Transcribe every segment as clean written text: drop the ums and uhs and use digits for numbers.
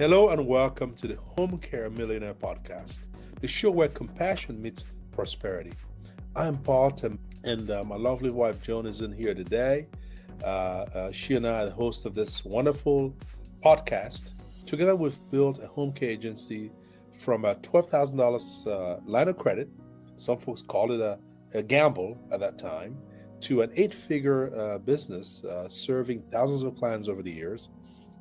Hello and welcome to the Home Care Millionaire podcast, the show where compassion meets prosperity. I'm Paul, and my lovely wife Joan is in here today. She and I are the host of this wonderful podcast. Together, we've built a home care agency from a $12,000 line of credit. Some folks called it a gamble at that time, to an eight-figure business serving thousands of clients over the years.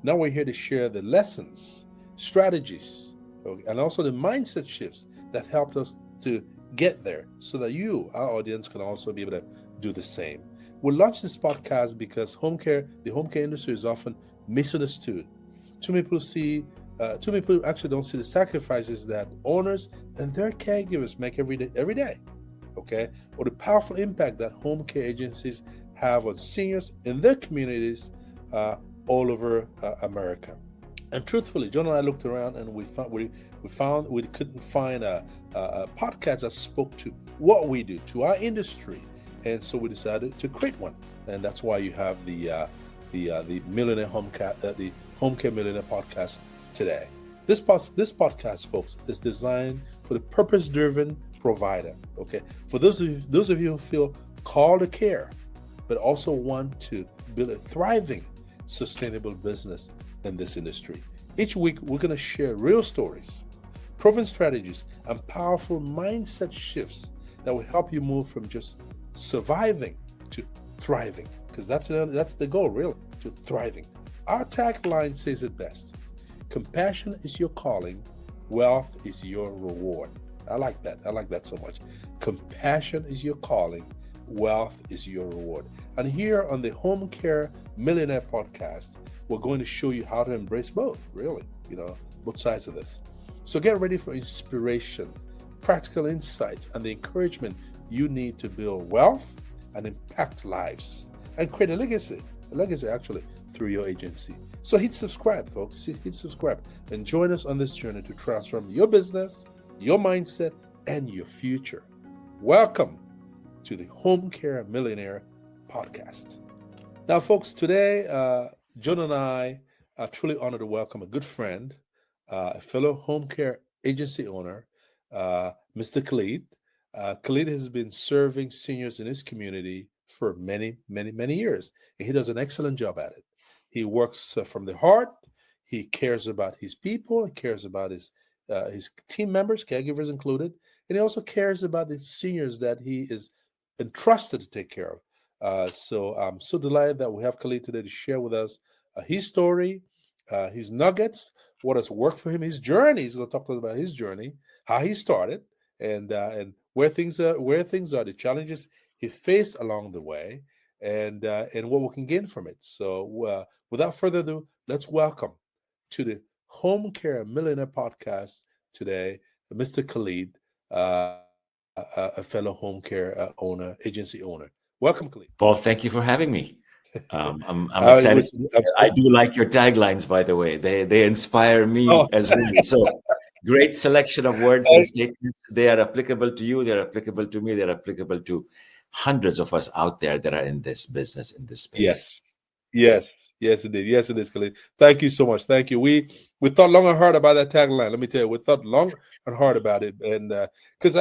Now we're here to share the lessons, strategies, and also the mindset shifts that helped us to get there so that you, our audience, can also be able to do the same. We launched this podcast because the home care industry is often misunderstood. Too many people actually don't see the sacrifices that owners and their caregivers make every day, okay? Or the powerful impact that home care agencies have on seniors in their communities, all over America. And truthfully, John and I looked around and we found we couldn't find a podcast that spoke to what we do, to our industry, and so we decided to create one. And that's why you have the Millionaire the Home Care Millionaire podcast today. This podcast, folks, is designed for the purpose-driven provider. Okay, for those of you who feel called to care, but also want to build a thriving, sustainable business in this industry. Each week, we're going to share real stories, proven strategies, and powerful mindset shifts that will help you move from just surviving to thriving, because that's the goal, really, to thriving. Our tagline says it best: compassion is your calling, wealth is your reward. I like that so much. Compassion is your calling, wealth is your reward. And here on the Home Care Millionaire podcast, we're going to show you how to embrace both, really, both sides of this. So get ready for inspiration, practical insights, and the encouragement you need to build wealth and impact lives and create a legacy actually through your agency. So hit subscribe, folks, hit subscribe and join us on this journey to transform your business, your mindset, and your future. Welcome to the Home Care Millionaire podcast. Now, folks, today, John and I are truly honored to welcome a good friend, a fellow home care agency owner, Mr. Khalid. Khalid has been serving seniors in his community for many, many, many years, and he does an excellent job at it. He works from the heart. He cares about his people. He cares about his team members, caregivers included, and he also cares about the seniors that he is entrusted to take care of. So I'm so delighted that we have Khalid today to share with us his story, his nuggets, what has worked for him, his journey. He's going to talk to us about his journey, how he started, and where things are, the challenges he faced along the way, and what we can gain from it. So without further ado, let's welcome to the Home Care Millionaire podcast today, Mr. Khalid, a fellow home care agency owner. Welcome, Khalid. Paul, thank you for having me. I'm excited. I do like your taglines, by the way. They inspire me as well. So great selection of words and statements. They are applicable to you. They're applicable to me. They're applicable to hundreds of us out there that are in this business, in this space. Yes, it is, Khalid. Thank you so much. Thank you. We thought long and hard about that tagline. Let me tell you, we thought long and hard about it, and because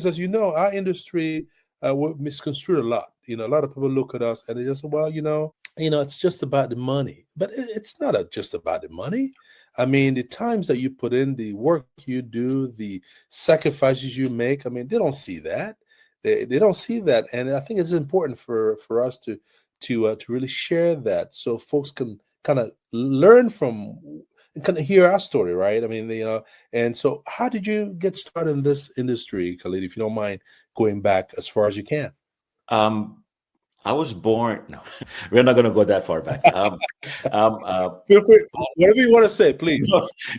as you know, our industry we're misconstrued a lot. A lot of people look at us and they just say, well, it's just about the money. But it's not just about the money. I mean, the times that you put in, the work you do, the sacrifices you make, they don't see that. They don't see that. And I think it's important for us to really share that so folks can kind of learn from and kind of hear our story, right? And so how did you get started in this industry, Khalid, if you don't mind going back as far as you can? I was born. No, we're not going to go that far back. Feel free, whatever you want to say, please.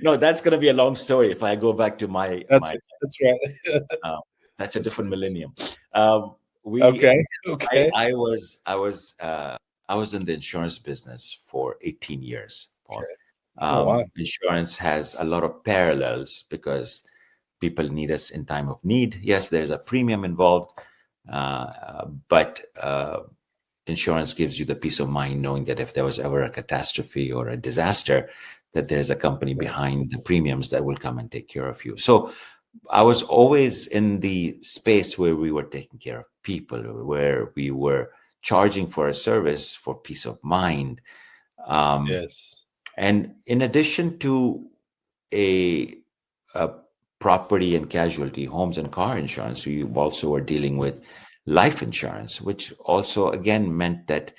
No, that's going to be a long story if I go back to my. That's right. That's a different millennium. Okay. I was in the insurance business for 18 years, Paul. Okay. Wow. Insurance has a lot of parallels because people need us in time of need. Yes, there's a premium involved, but insurance gives you the peace of mind knowing that if there was ever a catastrophe or a disaster, that there's a company Right. behind the premiums that will come and take care of you. So I was always in the space where we were taking care of people, where we were charging for a service for peace of mind. Um, Yes. and in addition to a, a property and casualty, homes and car insurance, we also were dealing with life insurance, which also again meant that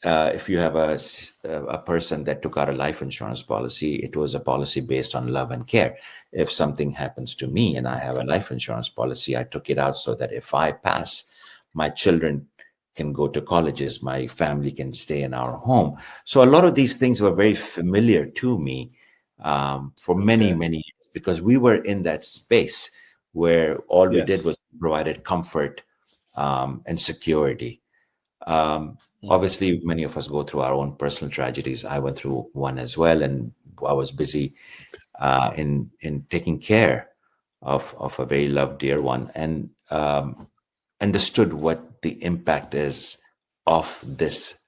if you have a person that took out a life insurance policy, it was a policy based on love and care. If something happens to me and I have a life insurance policy, I took it out so that if I pass, my children can go to colleges, my family can stay in our home. So a lot of these things were very familiar to me for many, Okay. many years, because we were in that space where all we did was Yes. provided comfort and security. Mhm. Obviously, many of us go through our own personal tragedies. I went through one as well, and I was busy in taking care of a very loved dear one, and understood what the impact is of this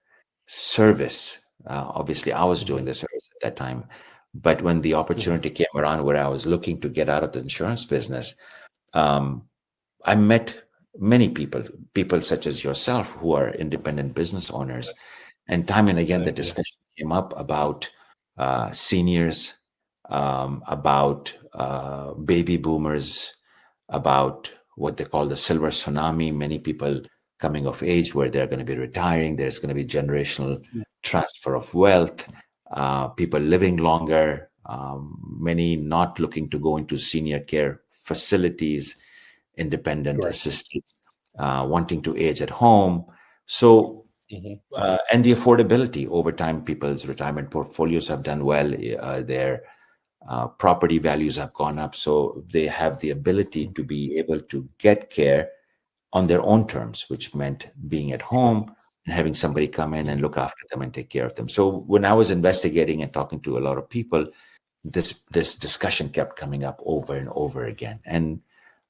service. Obviously, I was doing Mhm. the service at that time, but when the Mhm. opportunity came around where I was looking to get out of the insurance business, um, I met many people, people such as yourself, who are independent business owners. And time and again, the Thank you. discussion came up about seniors, about baby boomers, about what they call the silver tsunami, many people coming of age where they're going to be retiring. There's going to be generational Mm. transfer of wealth, people living longer, many not looking to go into senior care facilities, independent Correct. assisted, wanting to age at home. So, Mhm. and the affordability over time, people's retirement portfolios have done well. Their property values have gone up. So they have the ability Mhm. to be able to get care on their own terms, which meant being at home and having somebody come in and Mhm. look after them and take care of them. So when I was investigating and talking to a lot of people, this discussion kept coming up over and over again. And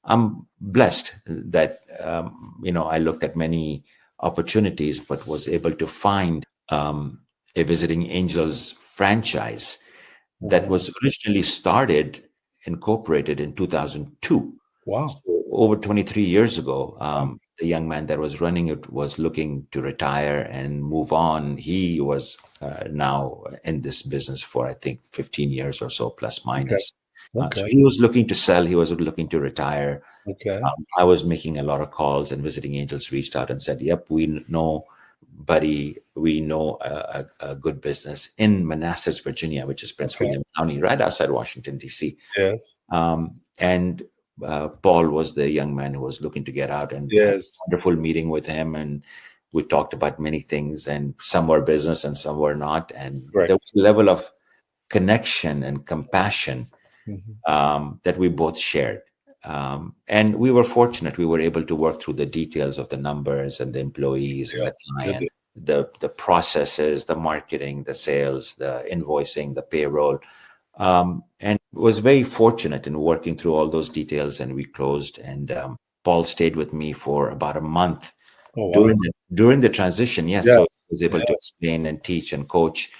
I'm blessed that I looked at many opportunities, but was able to find a Visiting Angels franchise that Mhm. was originally started, incorporated in 2002. Wow. So over 23 years ago, Wow. the young man that was running it was looking to retire and move on. He was now in this business for, I think, 15 years or so, plus Okay. minus. So Okay. he was looking to sell, he was looking to retire. Okay. I was making a lot of calls, and Visiting Angels reached out and said, "Yep, we know, buddy, we know a good business in Manassas, Virginia, which is Prince Okay. William County, right outside Washington, D.C." Yes. And Paul was the young man who was looking to get out, and had a Yes. wonderful meeting with him. And we talked about many things, and some were business and some were not. And there Correct. was a level of connection and compassion Mhm. that we both shared. And we were fortunate. We were able to work through the details of the numbers and the employees and Yeah. the You client, did. the processes, the marketing, the sales, the invoicing, the payroll. And was very fortunate in working through all those details. And we closed. And Paul stayed with me for about a month Oh, wow. during the transition. Yes, so he Yes. was able to Yes. explain and teach and coach.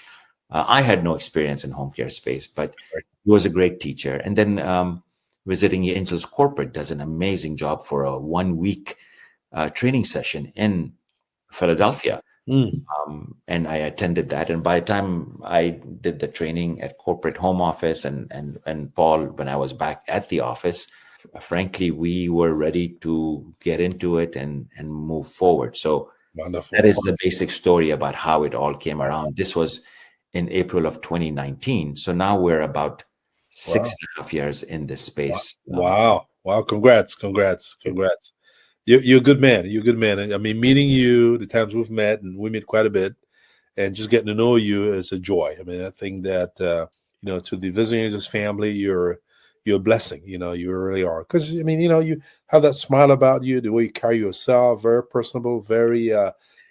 I had no experience in home care space, but Correct. he was a great teacher. And then Visiting Angels Corporate does an amazing job for a 1 week training session in Philadelphia. Mm. And I attended that. And by the time I did the training at corporate home office, and Paul, when I was back at the office, frankly, we were ready to get into it and move forward. So that Wonderful. is the basic story about how it all came Wow. around. This was in April of 2019. So now we're about six Wow. and a half years in this Wow. space. Wow. Wow. Congrats. Congrats. Congrats. You're a good man. You're a good man. I mean, meeting you, the times we've met, and we meet quite a bit, and just getting to know you is a joy. I mean, I think that to the Visiting Angels family, you're a blessing. You really are. Because I mean, you have that smile about you, the way you carry yourself, very personable, very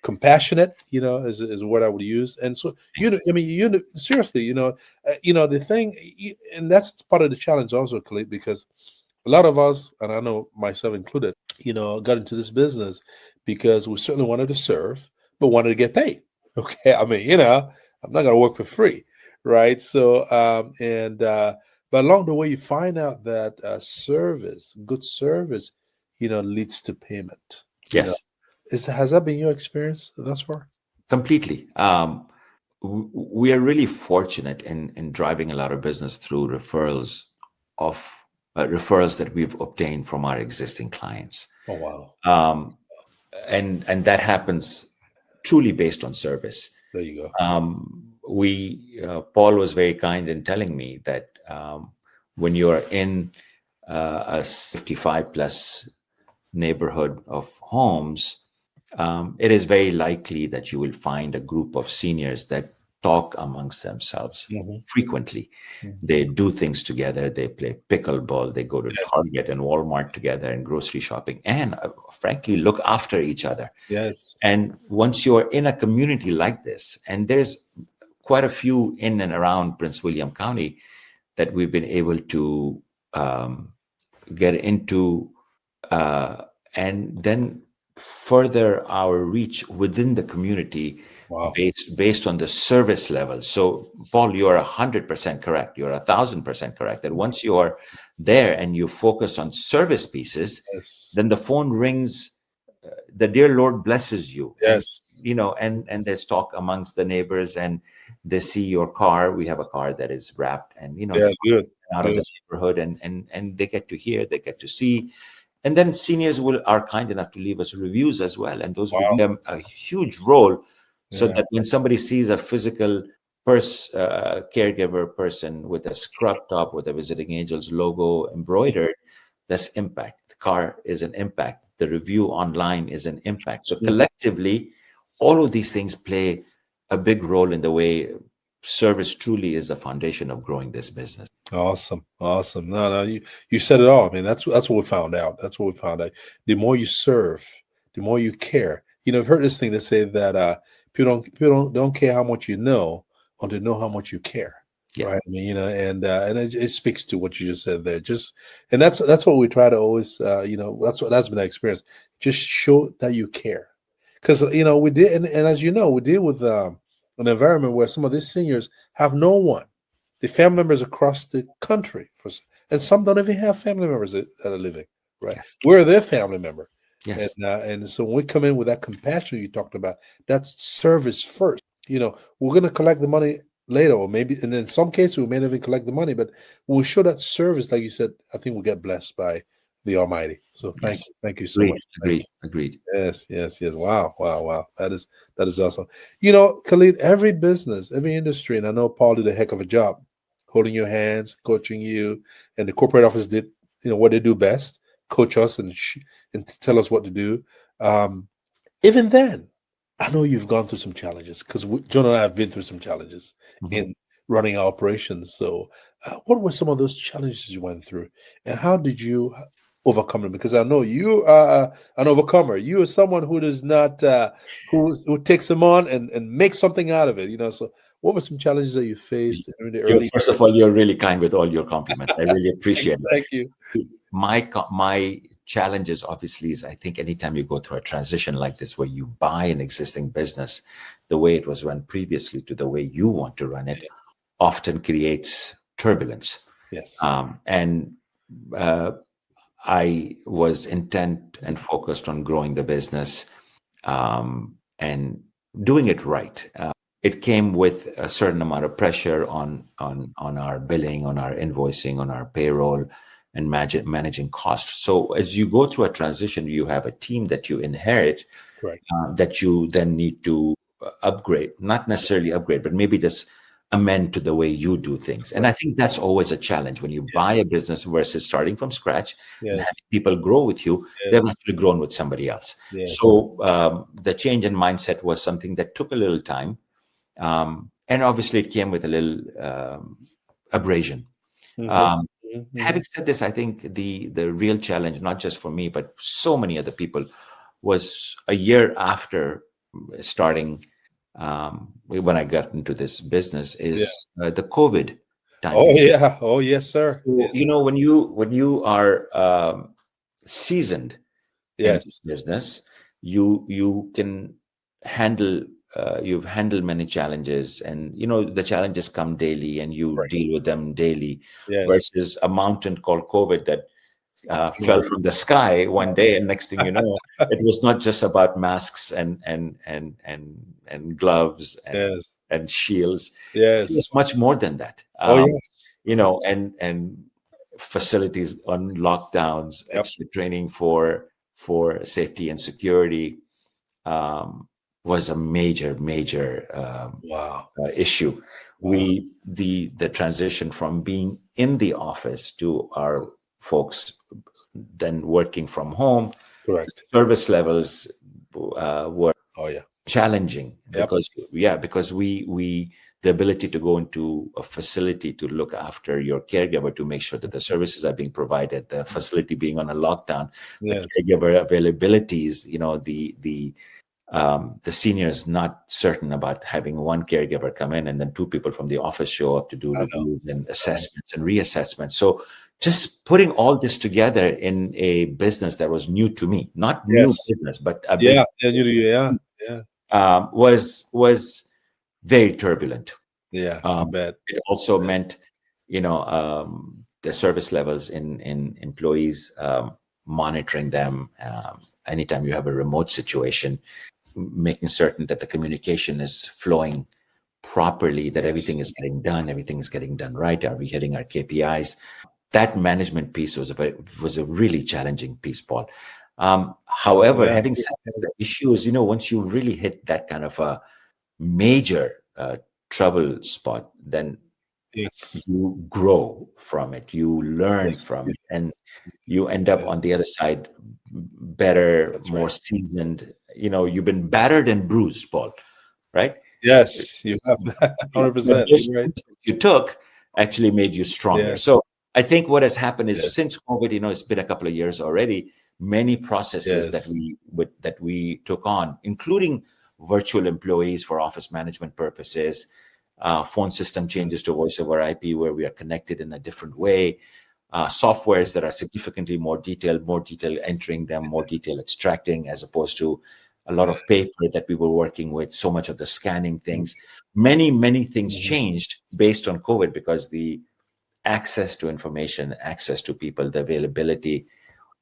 compassionate. Is what I would use. And so I mean, seriously, the thing, and that's part of the challenge also, Khalid, because a lot of us, and I know myself included, got into this business because we certainly wanted to serve, but wanted to get paid. Okay. I mean, I'm not going to work for free. right? So but along the way, you find out that good service, leads to payment. Yes, Has that been your experience thus far? completely. We are really fortunate in driving a lot of business through of referrals that we've obtained from our existing clients. Oh wow, Um, and that happens truly based on service. there you go. Paul was very kind in telling me that when you are in a 55 plus neighborhood of homes, it is very likely that you will find a group of seniors that talk amongst themselves Hmm. frequently. They do things together. They play pickleball. They go to Yes, Target and Walmart together and grocery shopping, and frankly, look after each other. yes. And once you're in a community like this, and there's quite a few in and around Prince William County that we've been able to um, get into, uh, and then further our reach within the community Wow. based on the service level. So, Paul, you are 100% correct. You're 1,000% correct. That once you are there and you focus on service pieces, Yes, then the phone rings. The dear Lord blesses you, and yes. and there's talk amongst the neighbors, and they see your car. We have a car that is wrapped, and Yeah, the good, out of good. the neighborhood, and they get to hear, they get to see, and then seniors will are kind enough to leave us reviews as well, and those Wow. reviews play a huge role, so Yeah. that when somebody sees a physical caregiver person with a scrub top with a Visiting Angels logo embroidered, that's impact. The car is an impact. The review online is an impact. So Mhm. collectively, all of these things play a big role in the way service truly is the foundation of growing this business. Awesome, awesome. No, no, you said it all. I mean, that's what we found out. That's what we found out. The more you serve, the more you care. I've heard this thing that say that people don't care how much you know until they know how much you care. Yeah. Right. I mean, and it speaks to what you just said there. And that's what we try to always that's been our experience. Just show that you care. Because we did, and as you know, we deal with an environment where some of these seniors have no one, the family members across the country, and some don't even have family members that are living. Right, Yes. we're their family member, Yes. and so when we come in with that compassion you talked about, that's service first. We're going to collect the money later, or maybe, and in some cases we may not even collect the money, but we'll show that service, like you said. I think we'll get blessed by the Almighty. So Yes. thank you so Agreed. much. Thank Agreed. Agreed. you. Yes, yes, yes. Wow, wow, wow. That is awesome. Khalid, every business, every industry, and I know Paul did a heck of a job holding your hands, coaching you, and the corporate office did, what they do best, coach us and tell us what to do. Um, Even then, I know you've gone through some challenges because John and I have been through some challenges Mhm. in running our operations. So, what were some of those challenges you went through, and how did you overcome them? Because I know you are an overcomer. You are someone who does not who takes them on and makes something out of it. So, what were some challenges that you faced in the You're, early? first of all, you're really kind with all your compliments. I really appreciate it. Thank you. My challenges obviously is, I think anytime you go through a transition like this where you buy an existing business the way it was run previously to the way you want to run it often creates turbulence. Yes. And I was intent and focused on growing the business and doing it right. It came with a certain amount of pressure on our billing, on our invoicing, on our payroll, and managing costs. So as you go through a transition, you have a team that you inherit Correct. that you then need to upgrade, not necessarily upgrade, but maybe just amend to the way you do things. And I Correct. think that's always a challenge when you buy Yes. a business versus starting from scratch and having Yes. people grow with you. They've Yes. actually grown with somebody else. Yes. So the change in mindset was something that took a little time. And obviously, it came with a little abrasion. Hmm. Um, Hmm. Having said this, I think the real challenge, not just for me, but so many other people, was a year after starting when I got into this business Yeah. is the COVID time Oh period. yeah. Oh yes, sir. So, Yes. when you are seasoned in this Yes. business, you can handle you've handled many challenges, and the challenges come daily, and you Right. deal with them daily, Yes. versus a mountain called COVID that fell from the sky one day, and next thing you know, it was not just about masks and gloves Yes. and shields. It was Yes. much more than that. Oh, yes. And facilities on lockdowns, Yep. extra training for safety and security, um, was a major Wow. issue. Wow. The transition from being in the office to our folks then working from home, Correct. service levels were Oh, yeah. challenging, Yep. because we the ability to go into a facility to look after your caregiver, to make sure that the services are being provided, the facility being on a lockdown, the Yes. caregiver availabilities, the senior is not certain about having one caregiver come in and then two people from the office show up to do I know. reviews and assessments and reassessments. So just putting all this together in a business that was new to me, not new Yes. business, but a Yeah. business, Yeah. Yeah. was very turbulent. Yeah. I bet. It also meant, the service levels in employees, monitoring them. Anytime you have a remote situation, making certain that the communication is flowing properly, that everything is Yes. everything is getting done right. Are we hitting our KPIs? That management piece was a really challenging piece, Paul. However, Yeah. having said that, the issue is, once you really hit that kind of a major trouble spot, then Yes. you grow from it, you learn Yes. from it, and you end up Yeah. on the other side better, That's more right. seasoned. You've been battered and bruised, Paul, right? Yes. You have that. But 100%. those You're right. steps that you took actually made you stronger. Yes. So I think what has happened is, Yes. since COVID, it's been a couple of years already. Many processes Yes. that we took on, including virtual employees for office management purposes, phone system changes to voice over IP, where we are connected in a different way, softwares that are significantly more detail entering them, more detail extracting, as opposed to a lot of paper that we were working with, so much of the scanning things. Many things Mhm. changed based on COVID, because the access to information, access to people, the availability,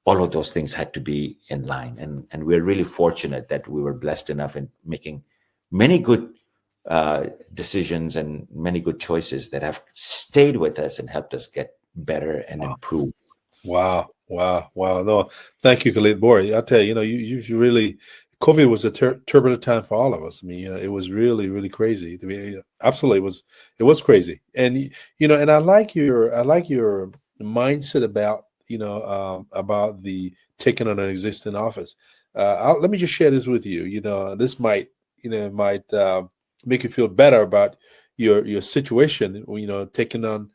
all of those things had to be in line. And we're really fortunate that we were blessed enough in making many good decisions and many good choices that have stayed with us and helped us get better and improve. Wow. Wow. Wow. No, thank you, Khalid. Boy, I tell you, you really, COVID was a turbulent time for all of us. I mean, it was really, really crazy. I mean, absolutely, it was crazy. And and I like your mindset about the taking on an existing office. Let me just share this with you. This might make you feel better about your situation. Taking on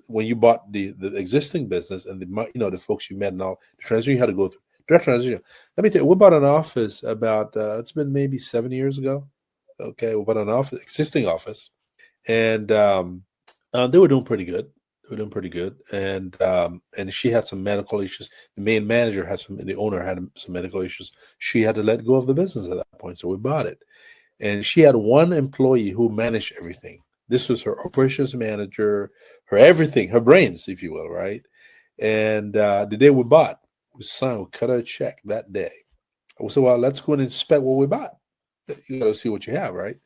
when you bought the existing business and the folks you met and all the transition you had to go through, direct transition. Let me tell you, we bought an office about it's been maybe 7 years ago. Okay, we bought an office, existing office, and they were doing pretty good. They were doing pretty good, and she had some medical issues. The main manager the owner had some medical issues. She had to let go of the business at that point, so we bought it. And she had one employee who managed everything. This was her operations manager, her everything, her brains, if you will, right? And the day we bought, we signed, we cut her a check that day. We said, well, let's go and inspect what we bought. You got to see what you have, right?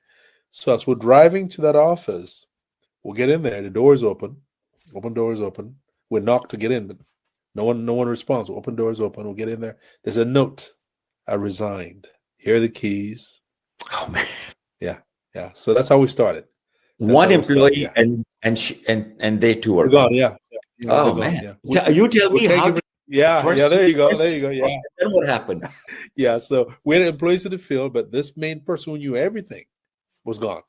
So as we're driving to that office, we'll get in there. The door's open doors open. We knock to get in, but no one responds. Open doors open. We'll get in there. There's a note. I resigned. Here are the keys. Oh man. Yeah, yeah. So that's how we started. That's One how we started. employee, Yeah, and they too are they're gone. gone. Yeah, yeah, they're Oh gone. man. Yeah, You tell we me can't how give did it. Yeah, first yeah. There you go. There first you go. Yeah, then what happened? yeah. So we had employees in the field, but this main person who knew everything was gone.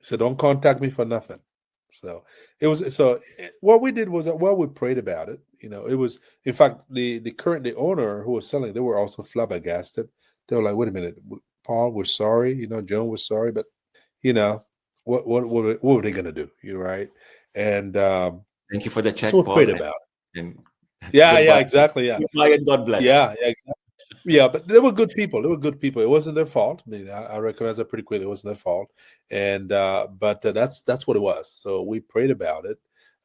So don't contact me for nothing. So it was. So what we did was, well, we prayed about it. It was. In fact, the owner who was selling, they were also flabbergasted. They were like, "Wait a minute, Paul, we're sorry. Joan was sorry, but you know, what were they gonna do? You're right." And Thank you for the so check, we prayed Paul. about it. And Yeah, yeah, goodbye. exactly. Yeah, Goodbye and God bless. yeah, yeah, exactly. Yeah, but they were good people. They were good people. It wasn't their fault. I mean, I recognize that pretty quickly. It wasn't their fault, and but that's what it was. So we prayed about it.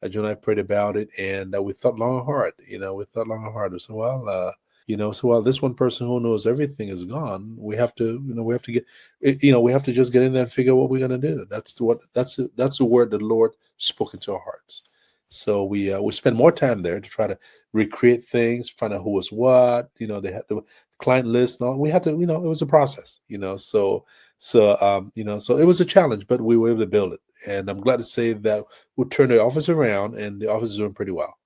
Joe and I prayed about it, and we thought long and hard. We thought long and hard. We said, well, this one person who knows everything is gone. We have to, we have to get, we have to just get in there and figure out what we're going to do. That's the word the Lord spoke into our hearts. So we spent more time there to try to recreate things, find out who was what. They had the client list. And all. We had to, it was a process. So it was a challenge, but we were able to build it. And I'm glad to say that we turned the office around, and the office is doing pretty well.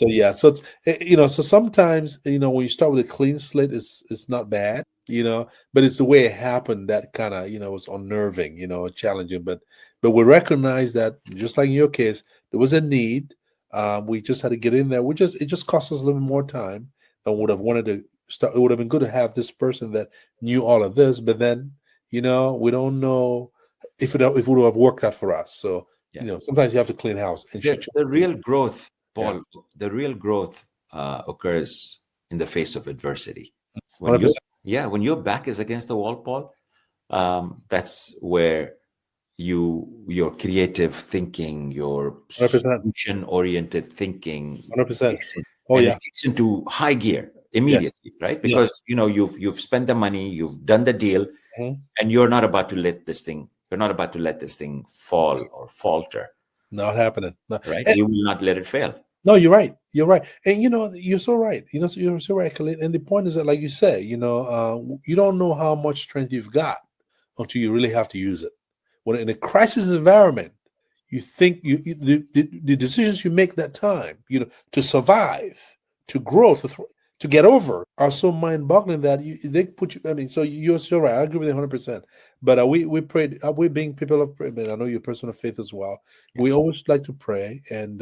Yeah. So it's so sometimes when you start with a clean slate, it's not bad, but it's the way it happened that kind of was unnerving, challenging. But we recognize that, just like in your case, there was a need. We just had to get in there. It just cost us a little bit more time than would have wanted to start. It would have been good to have this person that knew all of this, but then we don't know if it would have worked out for us. So sometimes you have to clean house. And the real growth, Paul, the real growth occurs in the face of adversity. When your back is against the wall, Paul, that's where your creative thinking, your solution-oriented thinking, 100%. It kicks into high gear immediately, right? Because you've spent the money, you've done the deal, and you're not about to let this thing fall or falter. Not happening. No. Right? You will not let it fail. No, you're right. You're right. And you're so right. You're so right, Khalid. And the point is that, like you say, you don't know how much strength you've got until you really have to use it. When in a crisis environment, you think the decisions you make that time, to survive, to grow, to get over, are so mind-boggling that they put you. I mean, so you're so right. I agree with you 100%. But we prayed. We being people of prayer. I know you're a person of faith as well. Yes. We always like to pray and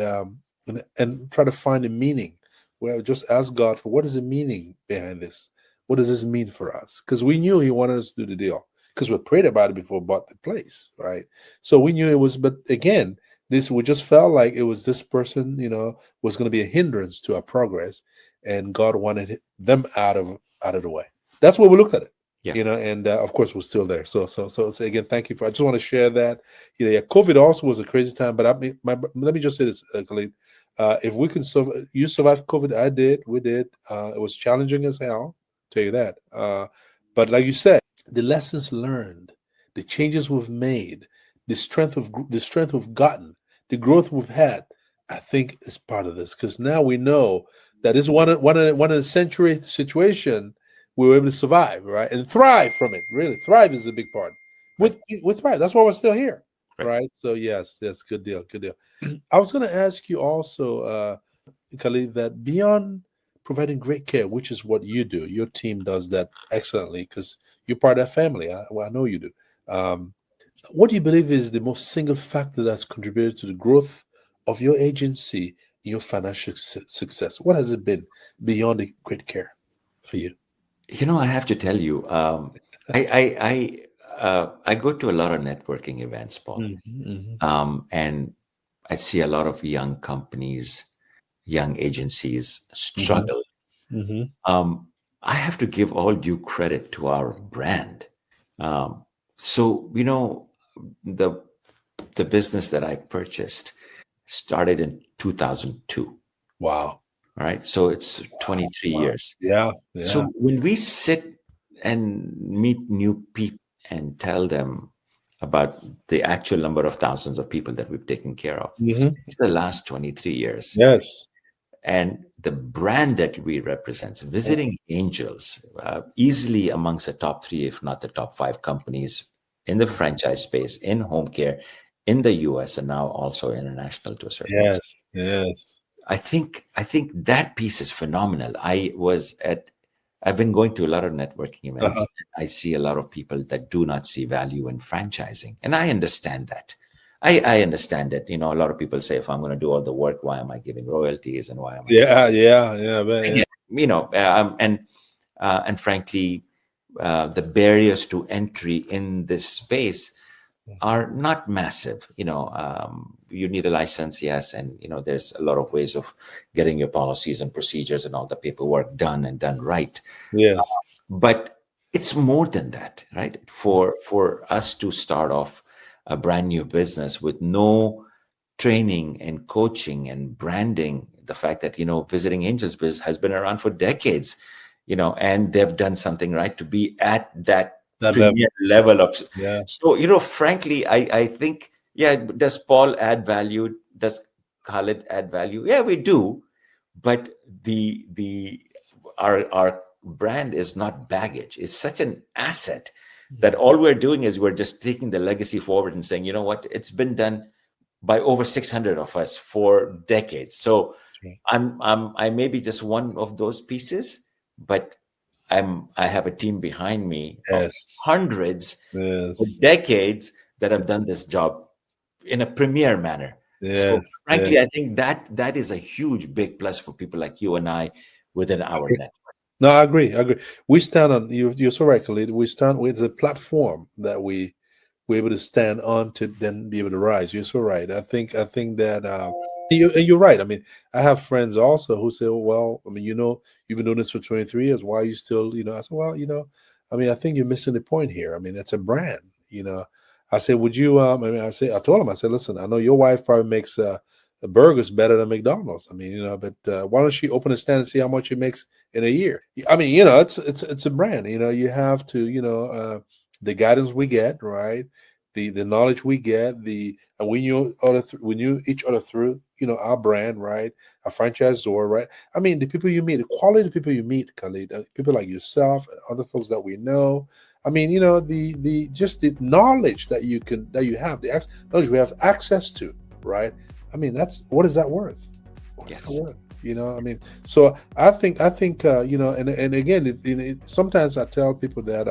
try to find a meaning. Well, just ask God for what is the meaning behind this. What does this mean for us? Because we knew He wanted us to do the deal. Because we prayed about it before we bought the place, right? So we knew it was. But again, we just felt like it was this person, was going to be a hindrance to our progress, and God wanted them out of the way. That's where we looked at it. Yeah. And of course we're still there. So again, thank you I just want to share that. COVID also was a crazy time, but let me just say this, Khalid. If we can you survived COVID, I did. We did. It was challenging as hell. I'll tell you that. But like you said, the lessons learned, the changes we've made, the strength we've gotten, the growth we've had, I think is part of this, because now we know that is one in a century situation. We were able to survive, right, and thrive from it. Really, thrive is a big part. With thrive, that's why we're still here, right? So yes, that's good deal. I was going to ask you also, Khalid, that beyond providing great care, which is what you do, your team does that excellently because you're part of that family. I know you do. What do you believe is the most single factor that's contributed to the growth of your agency and your financial success? What has it been beyond the great care for you? I have to tell you, I go to a lot of networking events, Paul, and I see a lot of young companies, young agencies struggle. I have to give all due credit to our brand. So the business that I purchased started in 2002. Wow. All right. So it's 23 years. Yeah. So when we sit and meet new people and tell them about the actual number of thousands of people that we've taken care of, it's the last 23 years. Yes. And the brand that we represent, Visiting Angels, easily amongst the top 3, if not the top 5 companies in the franchise space, in home care, in the US, and now also international to a certain extent. Yes. I think that piece is phenomenal. I've been going to a lot of networking events. I see a lot of people that do not see value in franchising, and I understand that. I understand that, a lot of people say, if I'm going to do all the work, why am I giving royalties and why am I? And frankly, the barriers to entry in this space are not massive. you need a license, yes, and there's a lot of ways of getting your policies and procedures and all the paperwork done and done right. Yes. But it's more than that, right? For us to start off a brand new business with no training and coaching and branding, the fact that Visiting Angels Biz has been around for decades, and they've done something right to be at that That premier level of. Yeah. So frankly, I think, yeah, does Paul add value? Does Khalid add value? Yeah, we do, but the our brand is not baggage. It's such an asset that all we're doing is we're just taking the legacy forward and saying, you know what, it's been done by over 600 of us for decades. So Right. I may be just one of those pieces, but I have a team behind me of hundreds for Yes. decades that have done this job in a premier manner. So Yes. frankly, I think that is a huge big plus for people like you and I within our network. No, I agree. I agree. We stand on you. You're so right, Khalid. We stand with a platform that we're able to stand on to then be able to rise. You're so right. I think that you're right. I mean, I have friends also who say, "Well, I mean, you've been doing this for 23 years. Why are you still?" I said, "Well, I mean, I think you're missing the point here. I mean, it's a brand. I said, would you? I mean, I told him, I said, listen, I know your wife probably makes burgers better than McDonald's. I mean, but why don't she open a stand and see how much she makes in a year? I mean, it's a brand. You have to, the guidance we get, right? The knowledge we get, and when you each other through, our brand, right? A franchisor, right? I mean, the people you meet, the quality of people you meet, Khalid, people like yourself, and other folks that we know. I mean, the just the knowledge that you have, the knowledge we have access to, right? I mean, what is that worth? What is that worth? I mean, so I think and again, sometimes I tell people that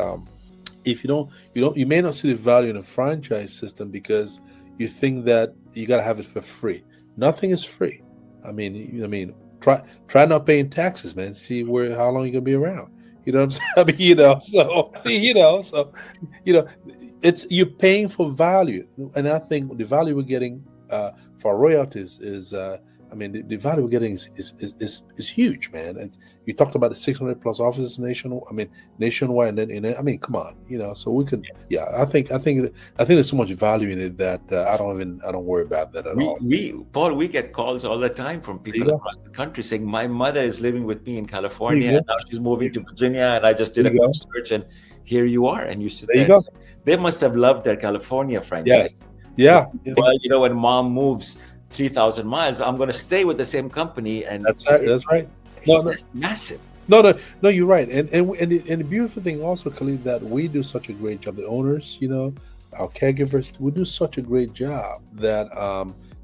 if you may not see the value in a franchise system because you think that you got to have it for free. Nothing is free. I mean, try not paying taxes, man. See how long you're gonna be around. You know what I'm saying? I mean, it's you're paying for value, and I think the value we're getting for royalties is, I mean, the value we're getting is huge, man. You talked about the 600 plus offices nationwide, and then I mean, come on, so we could, yeah. I think there's so much value in it that I don't worry about that at all. Paul, we get calls all the time from people across the country saying, my mother is living with me in California, and now she's moving to Virginia, and I just did a quick search, and here you are, and you sit there. And say, they must have loved their California franchise. Yes. Yeah. Well, when mom moves 3,000 miles, I'm going to stay with the same company, and that's right. That's massive. No, you're right. And the beautiful thing also, Khalid, that we do such a great job. The owners, our caregivers, we do such a great job that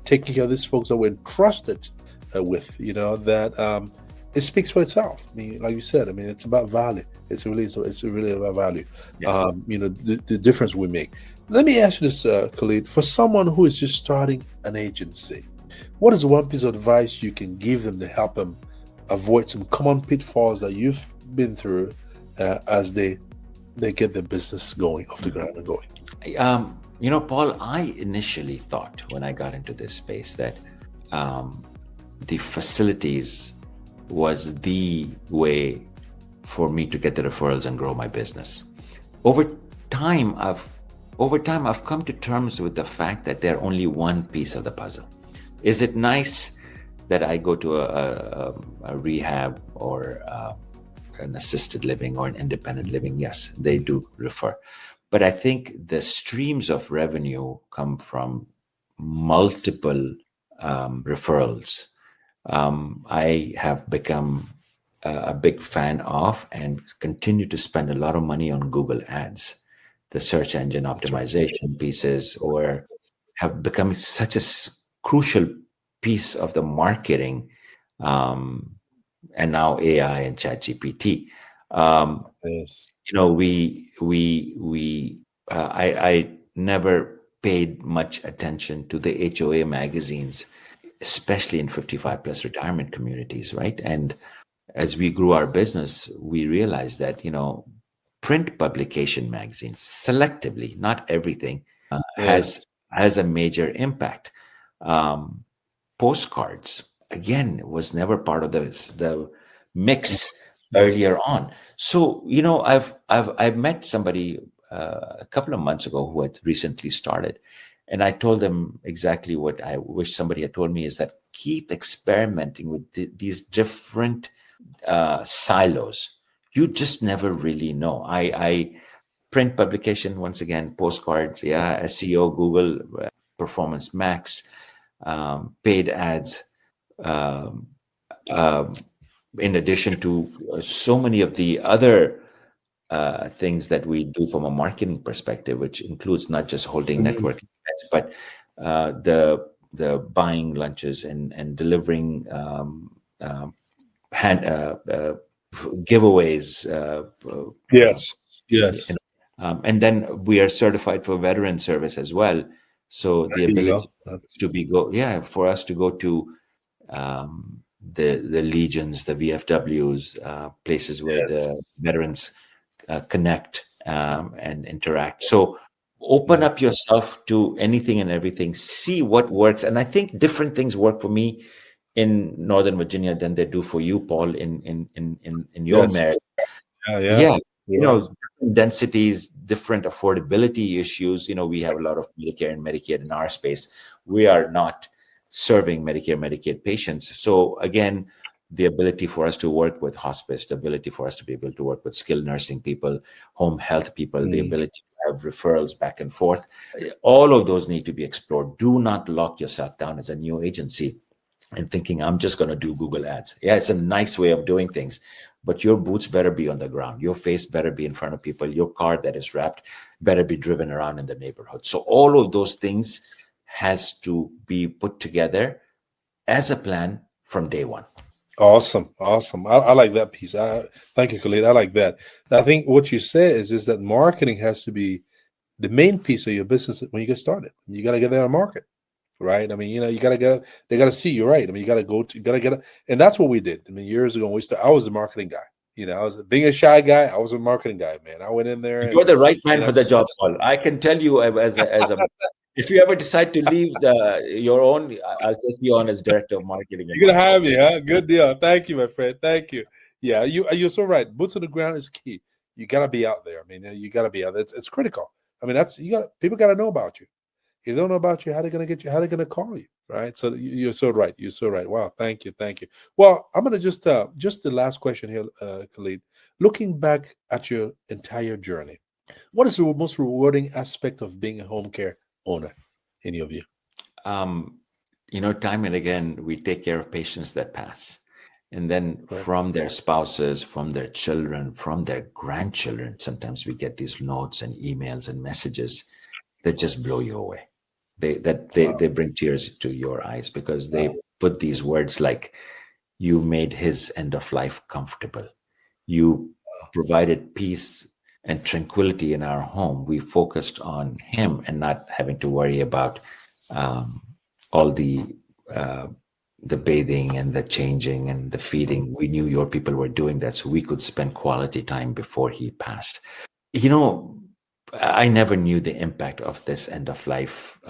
taking care of these folks that we're entrusted with. That it speaks for itself. I mean, like you said, I mean, it's about value. It's really about value. Yes. The difference we make. Let me ask you this, Khalid. For someone who is just starting an agency, what is one piece of advice you can give them to help them avoid some common pitfalls that you've been through as they get their business going off the ground and going? Paul, I initially thought when I got into this space that the facilities was the way for me to get the referrals and grow my business. Over time, I've come to terms with the fact that they're only one piece of the puzzle. Is it nice that I go to a rehab or an assisted living or an independent living? Yes, they do refer. But I think the streams of revenue come from multiple referrals. I have become a big fan of and continue to spend a lot of money on Google Ads, the search engine optimization pieces, or have become such a crucial piece of the marketing, and now AI and ChatGPT. Yes. I never paid much attention to the HOA magazines, especially in 55 plus retirement communities, right? And as we grew our business, we realized that, print publication magazines selectively, not everything, has a major impact. Um, Postcards again was never part of the mix Mm-hmm. earlier on. So I've met somebody a couple of months ago who had recently started, and I told them exactly what I wish somebody had told me, is that keep experimenting with these different silos. You just never really know. I print publication, once again, postcards, yeah, SEO, Google, Performance Max, paid ads, um, um, in addition to so many of the other things that we do from a marketing perspective, which includes not just holding Mm-hmm. networking events, but the buying lunches and delivering hand giveaways, Yes. you Yes. and then we are certified for veteran service as well. So the There you ability go. to be go yeah for us to go to the legions, the VFWs, places where the Yes. veterans connect and interact. So open up Yes. yourself to anything and everything. See what works, and I think different things work for me in Northern Virginia than they do for you, Paul, in your Yes. marriage. Yeah. Yeah. Yeah, You're right. different densities, different affordability issues. We have a lot of Medicare and Medicaid in our space. We are not serving Medicare, Medicaid patients. So again, the ability for us to work with hospice, the ability for us to be able to work with skilled nursing people, home health people, the Mm. ability to have referrals back and forth, all of those need to be explored. Do not lock yourself down as a new agency and thinking I'm just going to do Google ads. Yeah, it's a nice way of doing things, but your boots better be on the ground. Your face better be in front of people. Your car that is wrapped better be driven around in the neighborhood. So all of those things has to be put together as a plan from day one. Awesome. Awesome. I like that piece. Thank you, Khalid. I like that. I think what you said is that marketing has to be the main piece of your business when you get started. You got to get there and market, right? I mean, you got to get, they got to see you, right? I mean, you got to go to, you got to get, and that's what we did. I mean, years ago, I was a marketing guy. I was being a shy guy. I was a marketing guy, man. I went in there and, You're the right man I for the just, job, Paul. I can tell you as a if you ever decide to leave your own, I'll take you on as director of marketing and you're gonna have marketing. me, huh? Good deal. Thank you, my friend. Thank you. Yeah, you're so right. Boots on the ground is key. You gotta be out there. I mean, you gotta be out there. It's critical. I mean, that's you got people gotta know about you. If they don't know about you, how they gonna get you? How they gonna call you? Right. So you're so right. You're so right. Wow. Thank you. Thank you. Well, I'm gonna just the last question here, Khalid. Looking back at your entire journey, what is the most rewarding aspect of being a home care owner, in your view? Um, time and again, we take care of patients that pass. And then Right. from their spouses, from their children, from their grandchildren, sometimes we get these notes and emails and messages that just blow you away. They Wow. bring tears to your eyes because Wow. they put these words like, you made his end of life comfortable. You provided peace and tranquility in our home. We focused on him and not having to worry about um, all uh, the bathing and the changing and the feeding. We knew your people were doing that, so we could spend quality time before he passed. You know, I never knew the impact of this end of life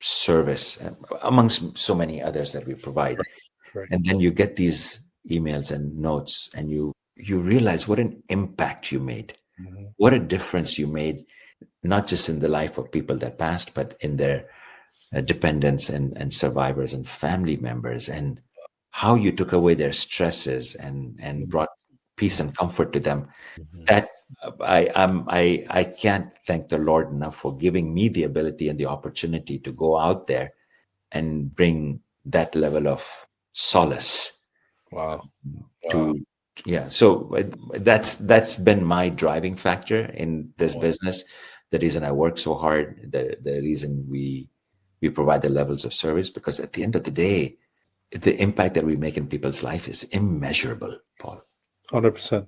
service, amongst so many others that we provide. Right. Right. And then you get these emails and notes, and you realize what an impact you made, Mhm. what a difference you made, not just in the life of people that passed, but in their dependents and survivors and family members, and how you took away their stresses and Mhm. brought peace Mhm. and comfort to them. Mhm. That I can't thank the Lord enough for giving me the ability and the opportunity to go out there and bring that level of solace Wow. Wow. to yeah. So that's been my driving factor in this Wow. business, the reason I work so hard, the reason we provide the levels of service, because at the end of the day, the impact that we make in people's life is immeasurable, Paul. 100%.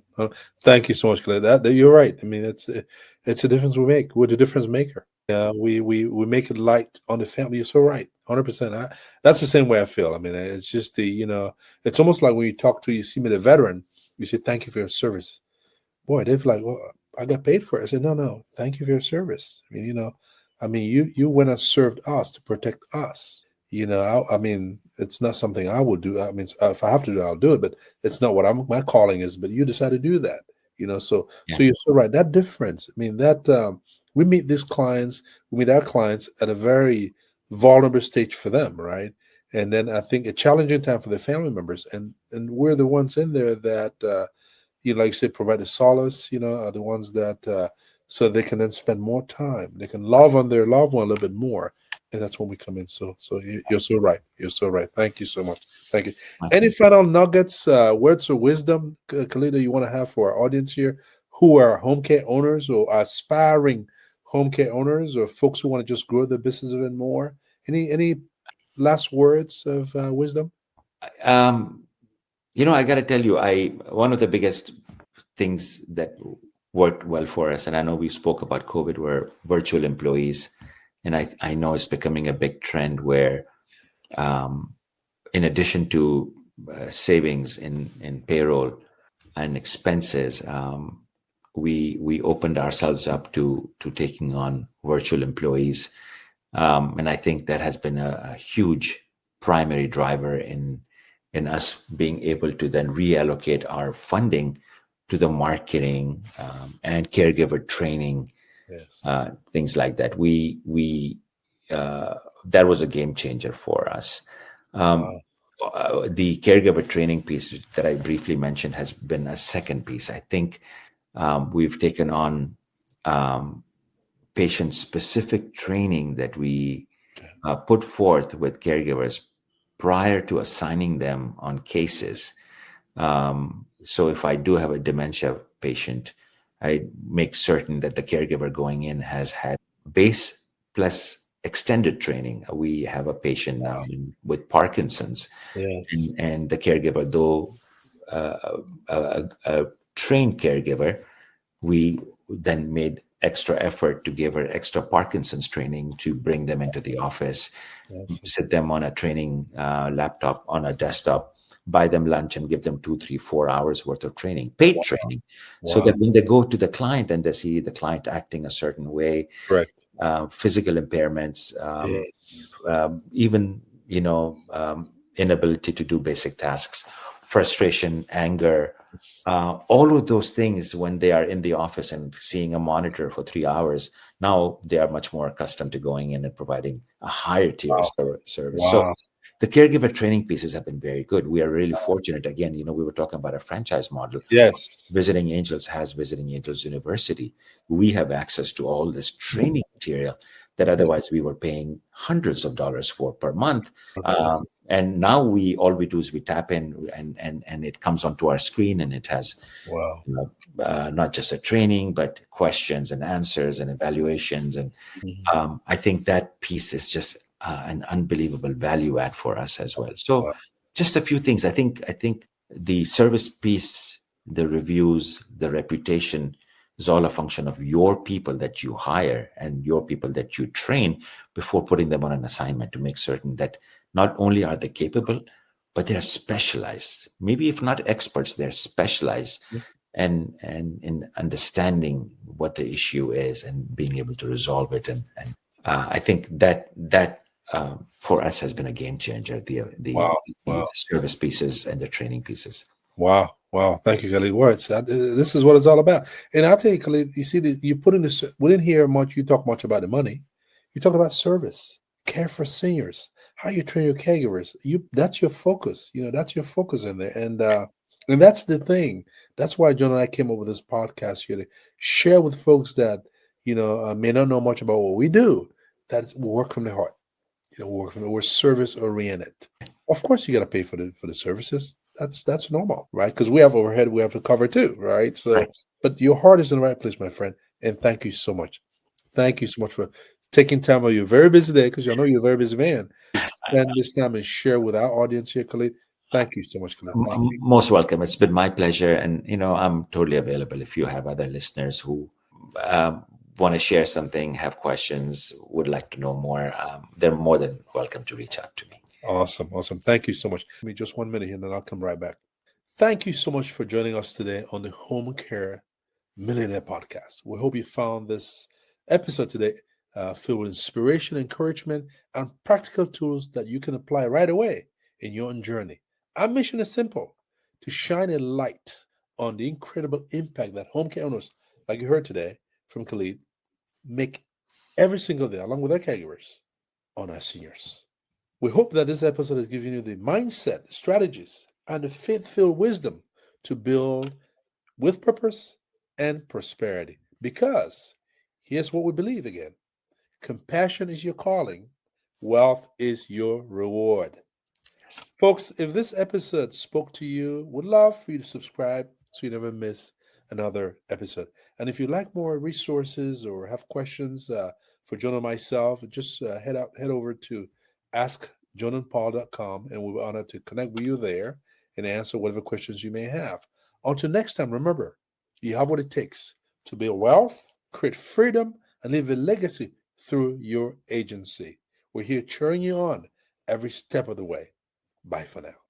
Thank you so much, Khaled. You're right. I mean, it's a difference we make. We're the difference maker. Yeah, we make it light on the family. You're so right. 100%. That's the same way I feel. I mean, it's just it's almost like when you see me, the veteran, you say, thank you for your service. Boy, they're like, well, I got paid for it. I said, no, no, thank you for your service. I mean, you went and served us to protect us. I mean, it's not something I would do. I mean, if I have to do it, I'll do it, but it's not what my calling is. But you decide to do that, so Yeah. you're so right. That difference. I mean, that we meet these clients, we meet our clients at a very vulnerable stage for them, right? And then I think a challenging time for their family members, and we're the ones in there that like you said, provide the solace. Are the ones that so they can then spend more time. They can love on their loved one a little bit more, and that's when we come in. So you're so right. You're so right. Thank you so much. Thank you. My Any pleasure. final nuggets, words of wisdom, Khalida, you want to have for our audience here, who are home care owners or aspiring home care owners, or folks who want to just grow their business even more? Any last words of wisdom? Um, I got to tell you, one of the biggest things that worked well for us, and I know we spoke about COVID, were virtual employees, and I know it's becoming a big trend where, um, in addition to savings in payroll and expenses, we opened ourselves up to taking on virtual employees, and I think that has been a huge primary driver in us being able to then reallocate our funding to the marketing, and caregiver training, Yes. things like that. We uh, that was a game changer for us. Um, Wow. the caregiver training piece that I briefly mentioned has been a second piece. I think we've taken on patient specific training that we Okay. put forth with caregivers prior to assigning them on cases. So if I do have a dementia patient, I make certain that the caregiver going in has had base plus extended training. We have a patient now with Parkinson's, Yes. and the caregiver, though a trained caregiver, we then made extra effort to give her extra Parkinson's training to bring them into the office, Yes. sit them on a training laptop, on a desktop, buy them lunch, and give them 2, 3, 4 hours worth of training, paid Wow. training, so Wow. that when they go to the client and they see the client acting a certain way, Correct. physical impairments, Yes. even inability to do basic tasks, frustration, anger, Yes. all of those things, when they are in the office and seeing a monitor for 3 hours, now they are much more accustomed to going in and providing a higher tier of Wow. service. So Wow. the caregiver training pieces have been very good. We are really fortunate. Again, we were talking about a franchise model. Yes. Visiting Angels has Visiting Angels University. We have access to all this training material that Yeah. otherwise we were paying hundreds of dollars for per month. 100%. And now all we do is we tap in, and it comes onto our screen, and it has Wow. not just a training, but questions and answers and evaluations. And Mhm. I think that piece is just an unbelievable value add for us as well. So Wow. just a few things. I think the service piece, the reviews, the reputation is all a function of your people that you hire and your people that you train before putting them on an assignment, to make certain that not only are they capable, but they're specialized. Maybe if not experts, they're specialized Yeah. and in understanding what the issue is and being able to resolve it. And I think that for us has been a game changer. Wow. The Wow. service pieces and the training pieces. Wow. Wow. Thank you, Khalid. Words. This is what it's all about. And I'll tell you, Khalid, you see, that you put in this, we didn't hear much. You talk much about the money. You talk about service, care for seniors, how you train your caregivers. That's your focus. That's your focus in there. And that's the thing. That's why John and I came up with this podcast here to share with folks that, may not know much about what we do. That's we work from the heart. We're service oriented. Of course, you got to pay for the services. That's normal, right? Because we have overhead we have to cover too, right? Right. So, but your heart is in the right place, my friend. And thank you so much. Thank you so much for taking time out of your very busy day, because I know you're a very busy man. Spend this time and share with our audience here, Khalid. Thank you so much, Khalid. Thank you. Most welcome. It's been my pleasure. And, I'm totally available if you have other listeners who want to share something, have questions, would like to know more. They're more than welcome to reach out to me. Awesome, awesome. Thank you so much. Give me just 1 minute here, and then I'll come right back. Thank you so much for joining us today on the Home Care Millionaire Podcast. We hope you found this episode today filled with inspiration, encouragement, and practical tools that you can apply right away in your own journey. Our mission is simple: to shine a light on the incredible impact that home care owners, like you heard today from Khalid, make every single day, along with their caregivers, on our seniors. We hope that this episode has given you the mindset, strategies, and the faith-filled wisdom to build with purpose and prosperity. Because here's what we believe again: compassion is your calling, wealth is your reward. Yes. Folks, if this episode spoke to you, would love for you to subscribe so you never miss another episode. And if you like more resources or have questions for John and myself, just head over to askjohnandpaul.com, and we'll be honored to connect with you there and answer whatever questions you may have. Until next time, remember, you have what it takes to build wealth, create freedom, and leave a legacy through your agency. We're here cheering you on every step of the way. Bye for now.